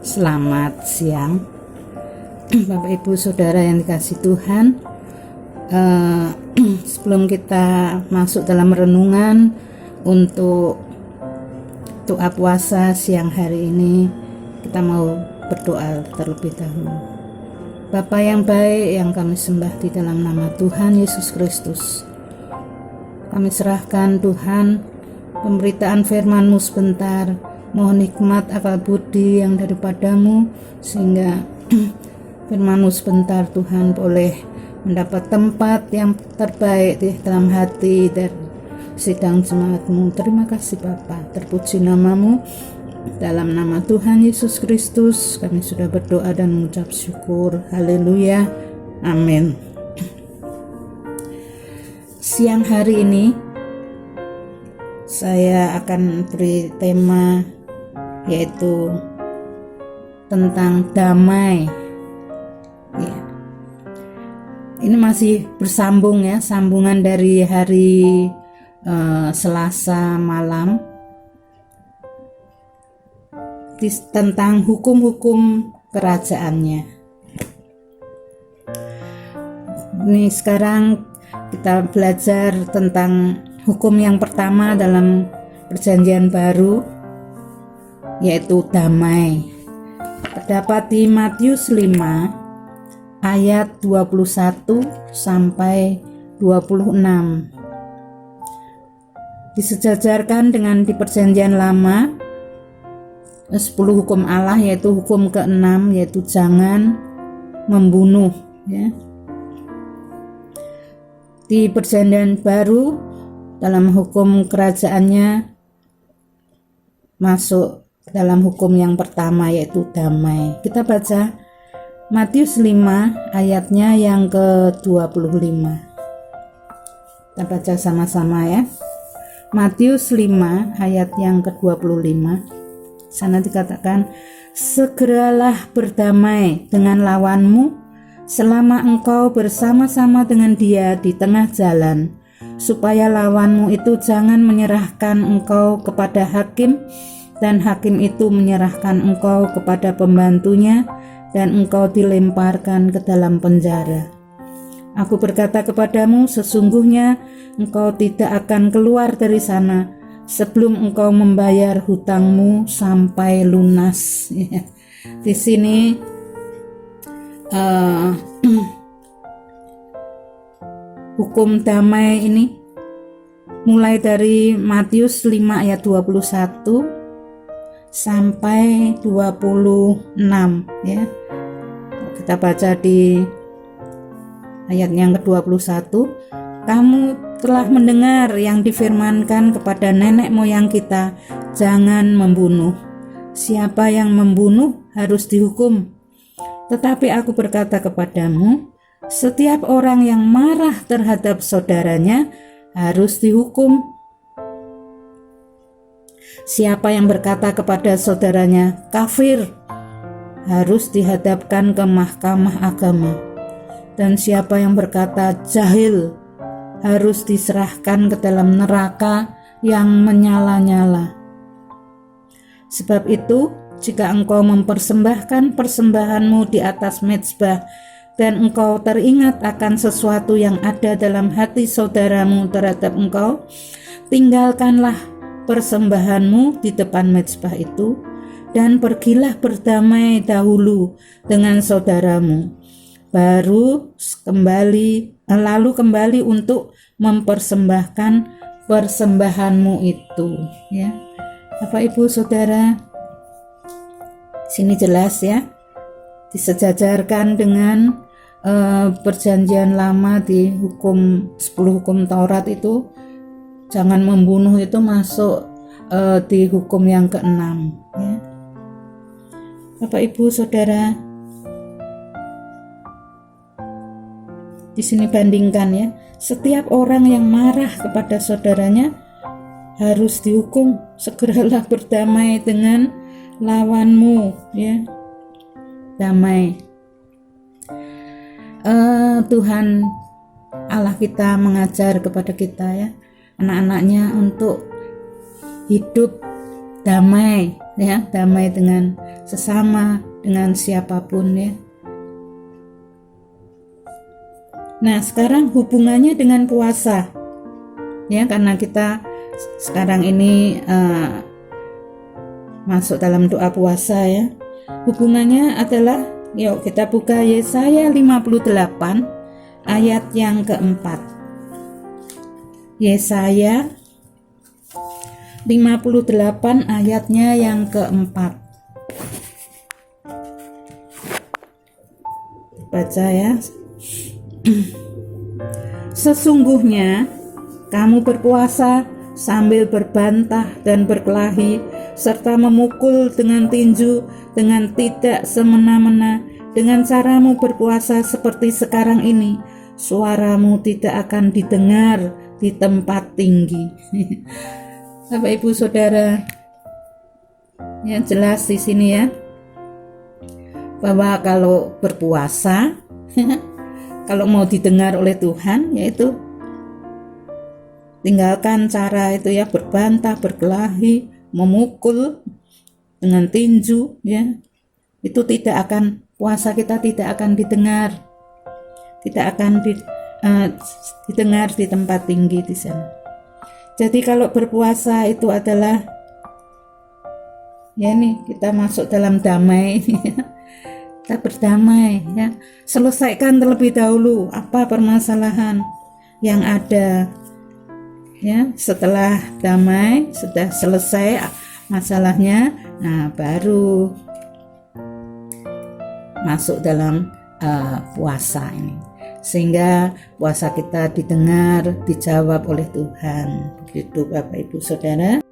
Selamat siang Bapak Ibu Saudara yang dikasihi Tuhan. Sebelum kita masuk dalam renungan untuk doa puasa siang hari ini, kita mau berdoa terlebih dahulu. Bapa yang baik yang kami sembah di dalam nama Tuhan Yesus Kristus, kami serahkan Tuhan pemberitaan firman-Mu sebentar. Mohon hikmat akal budi yang daripadamu, sehingga firman-Mu sebentar Tuhan boleh mendapat tempat yang terbaik di dalam hati dan sidang jemaat-Mu. Terima kasih Bapa, terpuji nama-Mu. Dalam nama Tuhan Yesus Kristus kami sudah berdoa dan mengucap syukur. Haleluya, amin. Siang hari ini saya akan beri tema yaitu tentang damai. Ya. Ini masih bersambung ya, sambungan dari hari Selasa malam tentang hukum-hukum kerajaannya. Ini sekarang kita belajar tentang hukum yang pertama dalam Perjanjian Baru, yaitu damai. Terdapat di Matius 5 ayat 21 sampai 26. Disejajarkan dengan di Perjanjian Lama 10 hukum Allah, yaitu hukum ke-6 yaitu jangan membunuh ya. Di Perjanjian Baru dalam hukum kerajaannya masuk dalam hukum yang pertama yaitu damai. Kita baca Matius 5 ayatnya yang ke-25. Kita baca sama-sama ya. Matius 5 ayat yang ke-25. Sana dikatakan, segeralah berdamai dengan lawanmu selama engkau bersama-sama dengan dia di tengah jalan, supaya lawanmu itu jangan menyerahkan engkau kepada hakim, dan hakim itu menyerahkan engkau kepada pembantunya, dan engkau dilemparkan ke dalam penjara. Aku berkata kepadamu, sesungguhnya engkau tidak akan keluar dari sana sebelum engkau membayar hutangmu sampai lunas. Di sini hukum damai ini mulai dari Matius 5 ayat 21 sampai 26 ya. Kita baca di ayat yang ke-21. Kamu telah mendengar yang difirmankan kepada nenek moyang kita, jangan membunuh. Siapa yang membunuh harus dihukum. Tetapi aku berkata kepadamu, setiap orang yang marah terhadap saudaranya harus dihukum. Siapa yang berkata kepada saudaranya kafir harus dihadapkan ke mahkamah agama, dan siapa yang berkata jahil harus diserahkan ke dalam neraka yang menyala-nyala. Sebab itu, jika engkau mempersembahkan persembahanmu di atas mezbah dan engkau teringat akan sesuatu yang ada dalam hati saudaramu terhadap engkau, tinggalkanlah persembahanmu di depan mezbah itu dan pergilah berdamai dahulu dengan saudaramu, lalu kembali untuk mempersembahkan persembahanmu itu ya. Bapak Ibu Saudara, sini jelas ya, disejajarkan dengan Perjanjian Lama di hukum 10 hukum Taurat itu, jangan membunuh itu masuk di hukum yang ke-6 ya. Bapak Ibu Saudara, di sini bandingkan ya, setiap orang yang marah kepada saudaranya harus dihukum. Segeralah berdamai dengan lawanmu ya. Damai. Tuhan Allah kita mengajar kepada kita ya, anak-anaknya, untuk hidup damai ya, damai dengan sesama, dengan siapapun ya. Nah, sekarang hubungannya dengan puasa. Ya, karena kita sekarang ini masuk dalam doa puasa ya. Hubungannya adalah, yuk kita buka Yesaya 58 ayat yang keempat. Yesaya 58 ayatnya yang keempat. Baca ya. Sesungguhnya kamu berpuasa sambil berbantah dan berkelahi, serta memukul dengan tinju dengan tidak semena-mena. Dengan caramu berpuasa seperti sekarang ini, suaramu tidak akan didengar di tempat tinggi. Bapak Ibu Saudara, yang jelas di sini ya, bahwa kalau berpuasa kalau mau didengar oleh Tuhan, yaitu tinggalkan cara itu ya, berbantah, berkelahi, memukul dengan tinju ya. Itu tidak akan, puasa kita tidak akan didengar. Tidak akan didengar di tempat tinggi di sana. Jadi kalau berpuasa itu adalah ya nih, kita masuk dalam damai. Kita berdamai ya, selesaikan terlebih dahulu apa permasalahan yang ada ya. Setelah damai, sudah selesai masalahnya, nah baru masuk dalam puasa ini, sehingga puasa kita didengar, dijawab oleh Tuhan. Begitu Bapak Ibu Saudara.